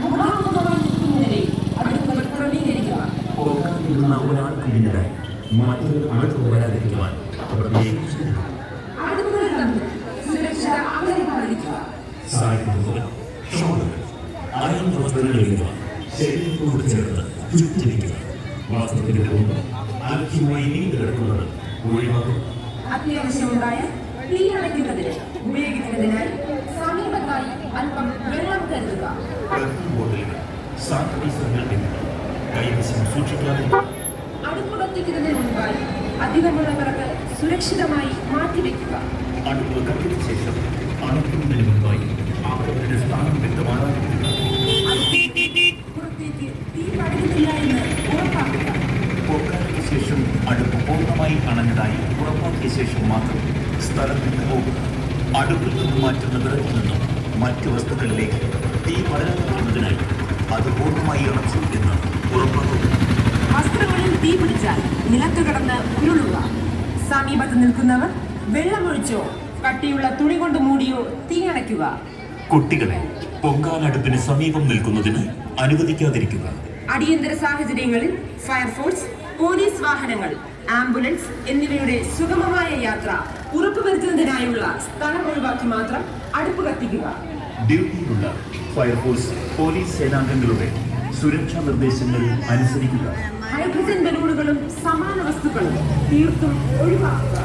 മുഖാമുഖമായി നിൽക്കുന്നതിനെ അടുപ്പുകൾ ക്രമീകരിക്കുക. അടുപ്പുകൾ തമ്മിൽ സുരക്ഷിത അകലം പാലിക്കുക. ശരീരത്തോട് ചേർന്ന് ചുറ്റിരിക്കുക. വാസ്തവത്തിന്റെ മുമ്പ് അലക്ഷ്യമായി നീണ്ടു കിടക്കുന്നത് ഒഴിവാക്കുക. അത്യാവശ്യമുണ്ടായ തീ അണയ്ക്കുന്നതിന് ഉപയോഗിക്കുന്നതിനായി സമീപത്തായി അല്പം വെള്ളം കരുതുക. ബോട്ടിലുകൾ സാനിറ്റൈസറുകൾ എന്നിവ കൈവശം സൂക്ഷിക്കാതെ അടുപ്പ് കത്തിക്കുന്നതിന് മുൻപായി അധികമുള്ള വിറക് സുരക്ഷിതമായി മാറ്റിവെക്കുക. അടുപ്പ് കത്തിച്ച ശേഷം അണയ്ക്കുന്നതിന് മുൻപായി അവരുടെ സ്ഥാനം വ്യക്തമാകാതിരിക്കുക. പുറത്തേക്ക് തീ പടരുന്നില്ല എന്ന് ഉറപ്പാക്കുക. പൊക്കാലയ്ക്ക് ശേഷം അടുപ്പ് പൂർണ്ണമായി അണഞ്ഞതായി ഉറപ്പാക്കിയ ശേഷം മാത്രം സ്ഥലത്ത് നിന്ന് പോകുക. അടുപ്പിൽ നിന്ന് മാറ്റുന്ന വിറകിൽ നിന്നും മറ്റു വസ്തുക്കളിലേക്ക് തീ പടരാതിരിക്കുന്നതിനായി അത് പൂർണ്ണമായി അണച്ചു എന്ന് ഉറപ്പാക്കുക. വസ്ത്രങ്ങളിൽ തീ പിടിച്ചാൽ നിലത്ത് കിടന്ന് ഉരുളുക. സമീപത്ത് നിൽക്കുന്നവർ വെള്ളമൊഴിച്ചോ കട്ടിയുള്ള തുണി കൊണ്ട് മൂടിയോ തീ അണയ്ക്കുക. കുട്ടികളെ പൊങ്കാലടുപ്പിന് സമീപം നിൽക്കുന്നതിന് അനുവദിക്കാതിരിക്കുക. അടിയന്തര സാഹചര്യങ്ങളിൽ ഫയർഫോഴ്സ്, പോലീസ് വാഹനങ്ങൾ, ആംബുലൻസ് എന്നിവയുടെ സുഗമമായ യാത്ര ഉറപ്പുവരുത്തുന്നതിനായുള്ള സ്ഥലം ഒഴിവാക്കി മാത്രം അടുപ്പ് കത്തിക്കുക. ഡ്യൂട്ടിയിലുള്ള ഫയർഫോഴ്സ്, പോലീസ് സേനാംഗങ്ങളുടെ സുരക്ഷാ നിർദ്ദേശങ്ങൾ അനുസരിക്കുക. ഹൈഡ്രജൻ ബലൂണുകളും സമാന വസ്തുക്കളും തീർത്തും ഒഴിവാക്കുക.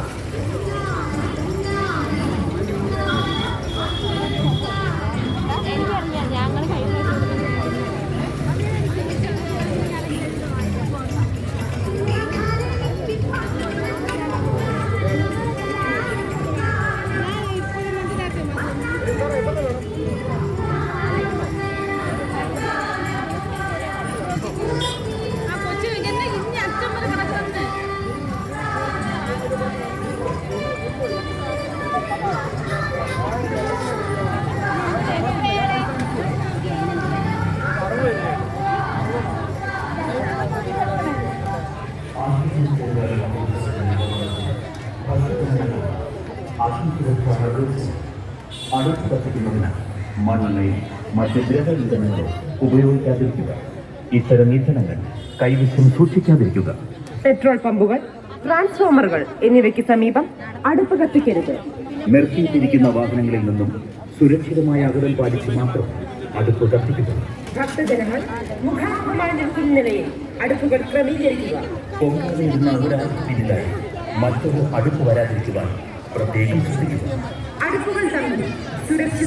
അടുപ്പ് കത്തിക്കുന്നതിന് മണ്ണെണ്ണയോ മറ്റ് ദ്രവ ഇന്ധനങ്ങളോ ഉപയോഗിക്കാതിരിക്കുക. ഇത്തരം ഇന്ധനങ്ങൾ കൈവശം സൂക്ഷിക്കാതിരിക്കുക. പെട്രോൾ പമ്പുകൾ, ട്രാൻസ്ഫോമറുകൾ എന്നിവയ്ക്ക് സമീപം അടുപ്പ് കത്തിക്കരുത്. നിർത്തിയിട്ടിരിക്കുന്ന വാഹനങ്ങളിൽ നിന്നും സുരക്ഷിതമായ അകലം പാലിച്ച് മാത്രം അടുപ്പ് കത്തിക്കുക. ഭക്തജനങ്ങൾ മുഖാമുഖമായി നിൽക്കുന്ന നിലയിൽ അടുപ്പുകൾ ക്രമീകരിക്കുക. പൊങ്കാലയിടുന്ന ഒരാൾക്ക് പിന്നിലായി മറ്റൊരു അടുപ്പ് വരാതിരിക്കുവാൻ പ്രത്യേകം ശ്രദ്ധിക്കുക. അടുപ്പുകൾ തമ്മിൽ സുരക്ഷിത